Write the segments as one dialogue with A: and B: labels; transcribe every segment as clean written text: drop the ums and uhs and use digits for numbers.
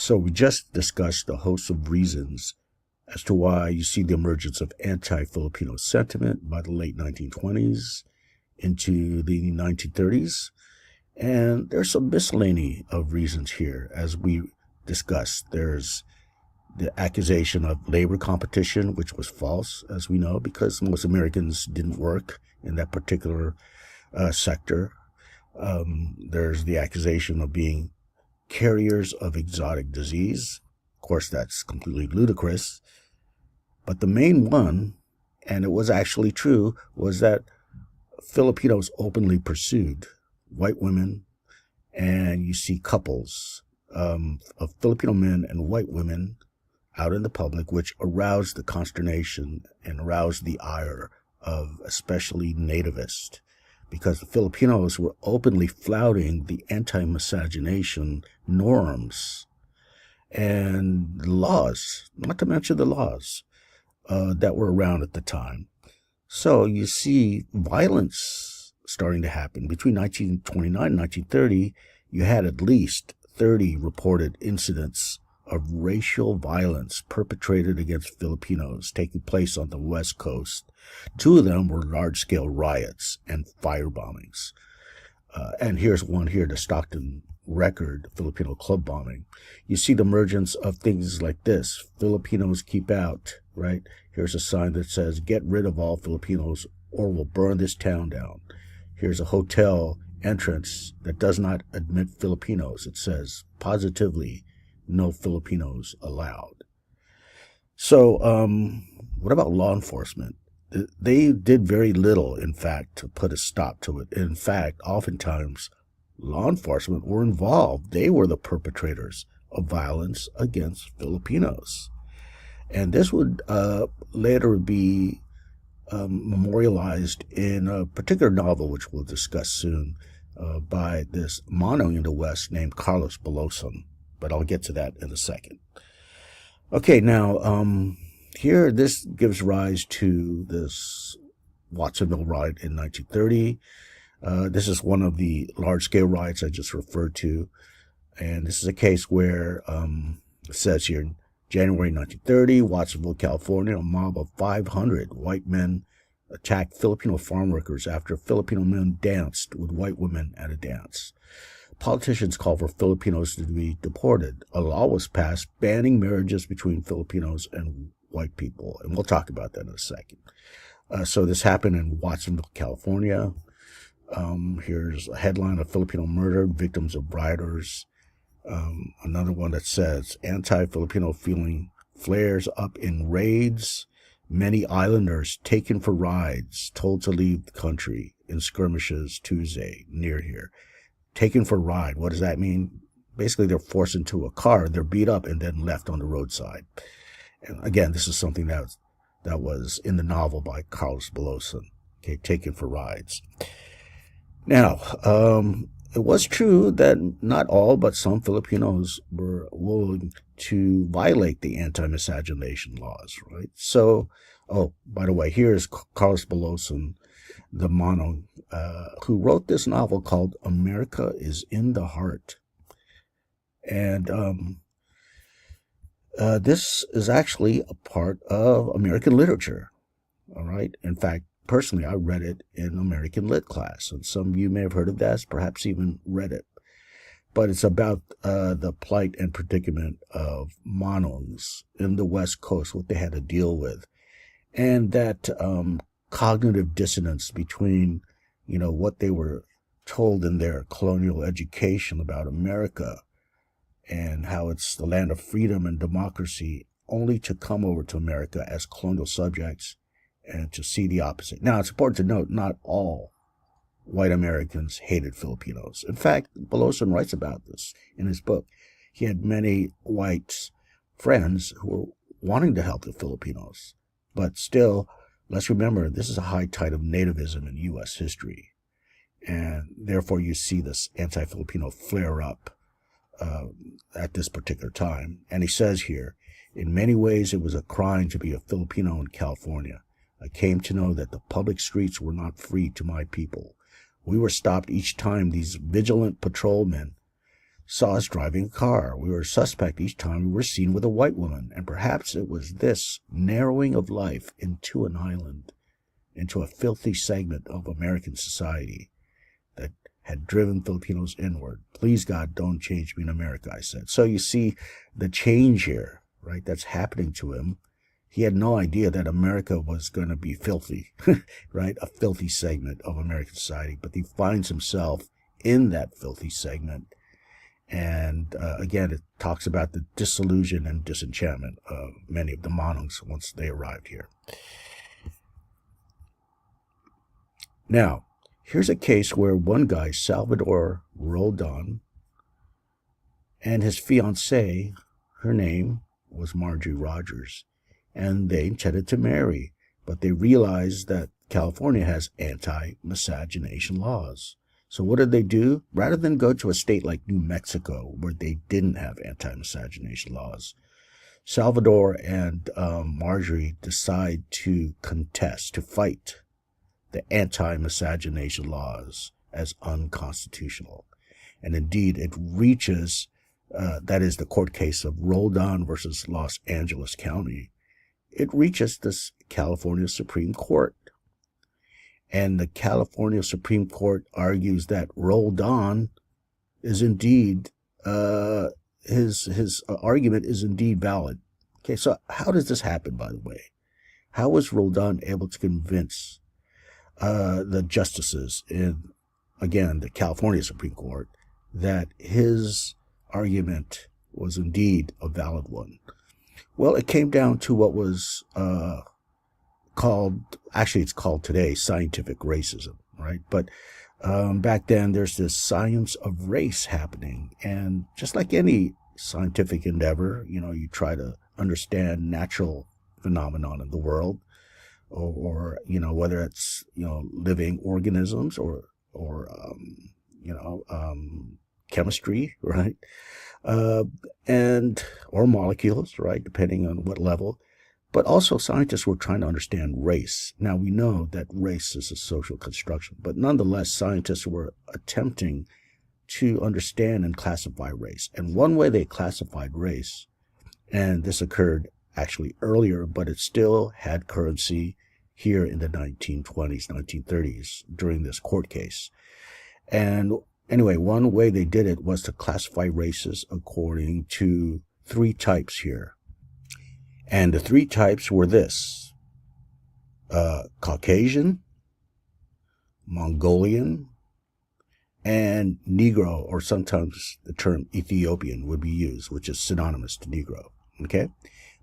A: So we just discussed a host of reasons as to why you see the emergence of anti-Filipino sentiment by the late 1920s into the 1930s. And there's some miscellany of reasons here, as we discussed. There's the accusation of labor competition, which was false, as we know, because most Americans didn't work in that particular sector. There's the accusation of being carriers of exotic disease. Of course, that's completely ludicrous. But the main one, and it was actually true, was that Filipinos openly pursued white women, and you see couples of Filipino men and white women out in the public, which aroused the consternation and aroused the ire of especially nativists, because the Filipinos were openly flouting the anti-miscegenation norms and laws, not to mention the laws that were around at the time. So you see violence starting to happen. Between 1929 and 1930, you had at least 30 reported incidents of racial violence perpetrated against Filipinos taking place on the West Coast. Two of them were large-scale riots and fire bombings. And here's one here, the Stockton Record Filipino club bombing. You see the emergence of things like this: Filipinos keep out, right? Here's a sign that says, "Get rid of all Filipinos or we'll burn this town down." Here's a hotel entrance that does not admit Filipinos. It says positively, "No Filipinos allowed." So, what about law enforcement? They did very little, in fact, to put a stop to it. In fact, oftentimes, law enforcement were involved. They were the perpetrators of violence against Filipinos. And this would later be memorialized in a particular novel, which we'll discuss soon, by this Manong in the West named Carlos Bulosan. But I'll get to that in a second. Okay, now, here, this gives rise to this Watsonville riot in 1930. This is one of the large-scale riots I just referred to. And this is a case where it says here, in January 1930, Watsonville, California, a mob of 500 white men attacked Filipino farm workers after Filipino men danced with white women at a dance. Politicians called for Filipinos to be deported. A law was passed banning marriages between Filipinos and white people, and we'll talk about that in a second. So this happened in Watsonville, California. Here's a headline of Filipino murder, victims of rioters. Another one that says, anti-Filipino feeling flares up in raids. Many islanders taken for rides, told to leave the country in skirmishes Tuesday near here. Taken for ride, what does that mean? Basically, they're forced into a car, they're beat up, and then left on the roadside. And again, this is something that was in the novel by Carlos Bulosan, okay, taken for rides. Now, it was true that not all, but some Filipinos were willing to violate the anti-miscegenation laws, right? So, oh, by the way, here's Carlos Bulosan, the Manong, who wrote this novel called America is in the Heart. And this is actually a part of American literature, all right? In fact, personally, I read it in American Lit class, and some of you may have heard of that, perhaps even read it. But it's about the plight and predicament of Manongs in the West Coast, what they had to deal with, and that cognitive dissonance between, what they were told in their colonial education about America and how it's the land of freedom and democracy, only to come over to America as colonial subjects and to see the opposite. Now, it's important to note, not all white Americans hated Filipinos. In fact, Bulosan writes about this in his book. He had many white friends who were wanting to help the Filipinos. But still, let's remember, this is a high tide of nativism in U.S. history. And therefore, you see this anti-Filipino flare up at this particular time. And he says here, in many ways, it was a crime to be a Filipino in California. I came to know that the public streets were not free to my people. We were stopped each time these vigilant patrolmen saw us driving a car. We were suspect each time we were seen with a white woman, and perhaps it was this narrowing of life into an island, into a filthy segment of American society that had driven Filipinos inward. Please, God, don't change me in America, I said. So you see the change here, right, that's happening to him. He had no idea that America was going to be filthy, right, a filthy segment of American society. But he finds himself in that filthy segment. And again, it talks about the disillusion and disenchantment of many of the Manongs once they arrived here. Now, here's a case where one guy, Salvador Roldan, and his fiancée, her name was Marjorie Rogers, and they intended to marry, but they realized that California has anti-miscegenation laws. So what did they do? Rather than go to a state like New Mexico, where they didn't have anti-miscegenation laws, Salvador and Marjorie decide to contest, to fight the anti-miscegenation laws as unconstitutional. And indeed, it reaches, that is the court case of Roldan versus Los Angeles County, it reaches this California Supreme Court. And the California Supreme Court argues that Roldan is indeed, his argument is indeed valid. Okay, so how does this happen, by the way? How was Roldan able to convince the justices in, again, the California Supreme Court that his argument was indeed a valid one? Well, it came down to what was it's called today scientific racism, right? But back then, there's this science of race happening. And just like any scientific endeavor, you try to understand natural phenomenon in the world, or whether it's, living organisms or chemistry, right? Or molecules, right? Depending on what level. But also scientists were trying to understand race. Now we know that race is a social construction, but nonetheless, scientists were attempting to understand and classify race. And one way they classified race, and this occurred actually earlier, but it still had currency here in the 1920s, 1930s during this court case. And anyway, one way they did it was to classify races according to three types here. And the three types were this: Caucasian, Mongolian, and Negro, or sometimes the term Ethiopian would be used, which is synonymous to Negro. Okay?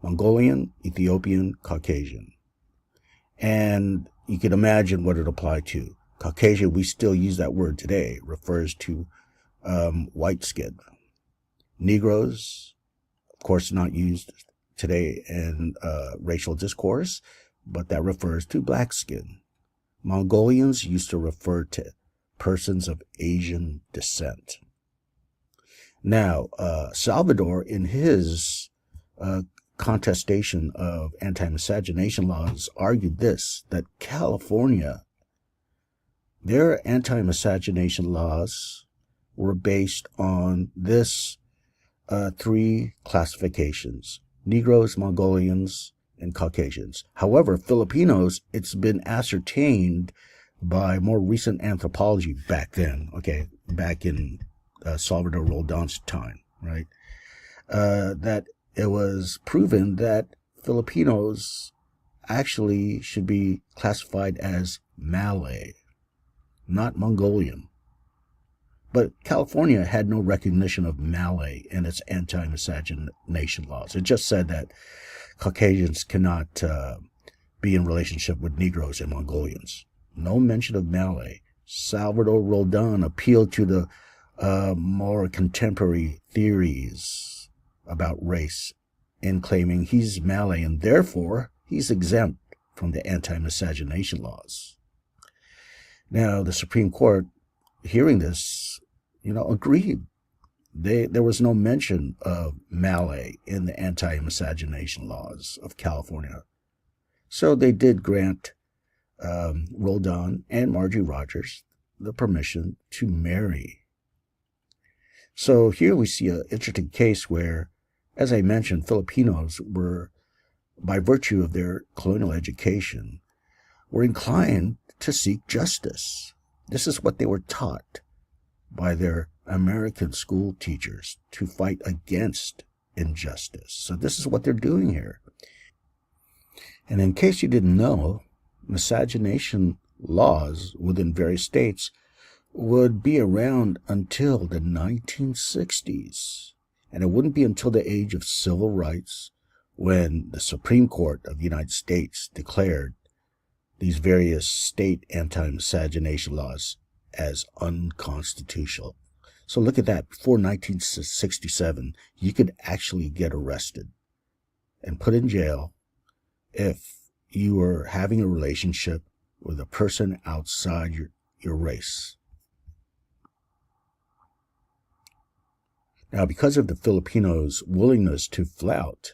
A: Mongolian, Ethiopian, Caucasian. And you can imagine what it applied to. Caucasian, we still use that word today, refers to white skin. Negroes, of course, not used today in racial discourse, but that refers to black skin. Mongolians used to refer to persons of Asian descent. Now, Salvador, in his contestation of anti-miscegenation laws, argued this, that California, their anti-miscegenation laws were based on this three classifications: Negroes, Mongolians, and Caucasians. However, Filipinos, it's been ascertained by more recent anthropology back then, back in Salvador Roldan's time, right, that it was proven that Filipinos actually should be classified as Malay, not Mongolian. But California had no recognition of Malay in its anti-miscegenation laws. It just said that Caucasians cannot be in relationship with Negroes and Mongolians. No mention of Malay. Salvador Roldan appealed to the more contemporary theories about race in claiming he's Malay and therefore he's exempt from the anti-miscegenation laws. Now, the Supreme Court, hearing this, agreed. There was no mention of Malay in the anti-miscegenation laws of California. So they did grant Roldan and Marjorie Rogers the permission to marry. So here we see an interesting case where, as I mentioned, Filipinos were, by virtue of their colonial education, were inclined to seek justice. This is what they were taught by their American school teachers, to fight against injustice. So this is what they're doing here. And in case you didn't know, miscegenation laws within various states would be around until the 1960s. And it wouldn't be until the age of civil rights when the Supreme Court of the United States declared these various state anti-miscegenation laws as unconstitutional. So look at that. Before 1967, you could actually get arrested and put in jail if you were having a relationship with a person outside your race. Now, because of the Filipinos' willingness to flout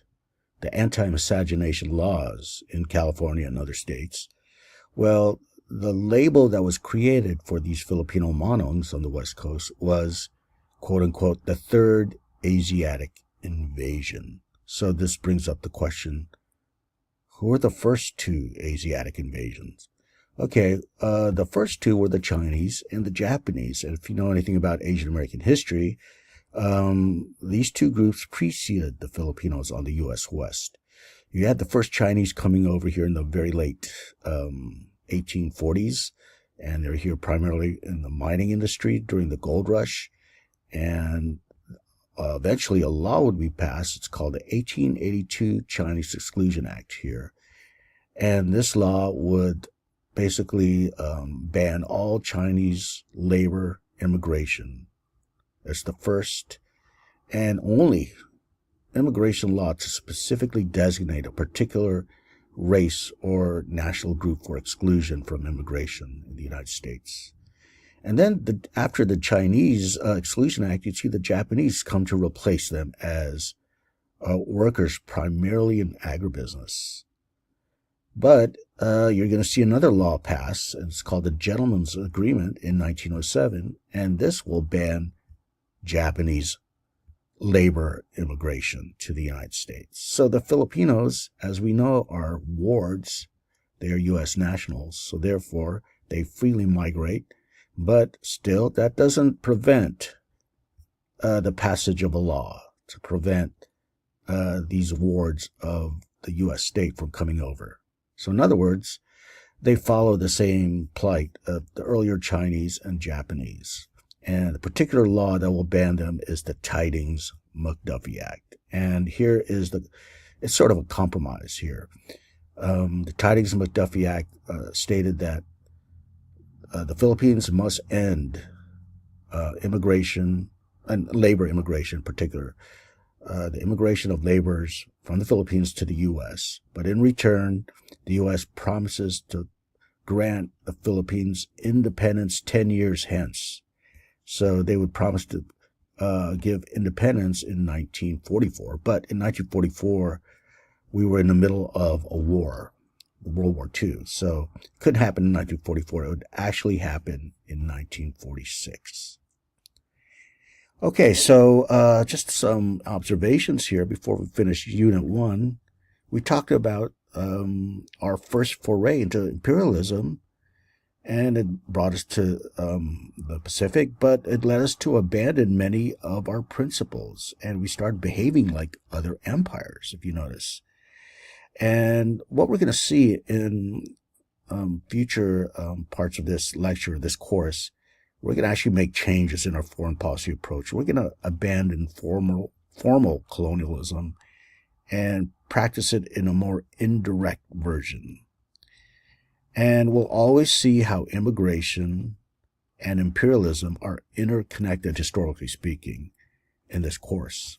A: the anti-miscegenation laws in California and other states, well, the label that was created for these Filipino Manongs on the West Coast was, quote-unquote, the third Asiatic invasion. So this brings up the question, who were the first two Asiatic invasions? Okay, the first two were the Chinese and the Japanese. And if you know anything about Asian American history, these two groups preceded the Filipinos on the U.S. West. You had the first Chinese coming over here in the very late 1840s, and they're here primarily in the mining industry during the gold rush. And eventually a law would be passed. It's called the 1882 Chinese Exclusion Act here. And this law would basically ban all Chinese labor immigration. It's the first and only immigration law to specifically designate a particular race or national group for exclusion from immigration in the United States. And then after the Chinese Exclusion Act, you'd see the Japanese come to replace them as workers primarily in agribusiness. But you're going to see another law pass, and it's called the Gentleman's Agreement in 1907, and this will ban Japanese labor immigration to the United States. So the Filipinos, as we know, are wards. They are U.S. nationals, so therefore they freely migrate. But still, that doesn't prevent the passage of a law to prevent these wards of the U.S. state from coming over. So in other words, they follow the same plight of the earlier Chinese and Japanese. And the particular law that will ban them is the Tidings-McDuffie Act. And here is it's sort of a compromise here. The Tidings-McDuffie Act stated that the Philippines must end immigration, and labor immigration in particular, the immigration of laborers from the Philippines to the U.S. But in return, the U.S. promises to grant the Philippines independence 10 years hence. So they would promise to give independence in 1944. But in 1944, we were in the middle of a war, World War II. So it couldn't happen in 1944. It would actually happen in 1946. Okay, so just some observations here before we finish Unit 1. We talked about our first foray into imperialism, and it brought us to the Pacific, but it led us to abandon many of our principles, and we started behaving like other empires, if you notice. And what we're going to see in future parts of this lecture, this course, we're going to actually make changes in our foreign policy approach. We're going to abandon formal colonialism and practice it in a more indirect version. And we'll always see how immigration and imperialism are interconnected, historically speaking, in this course.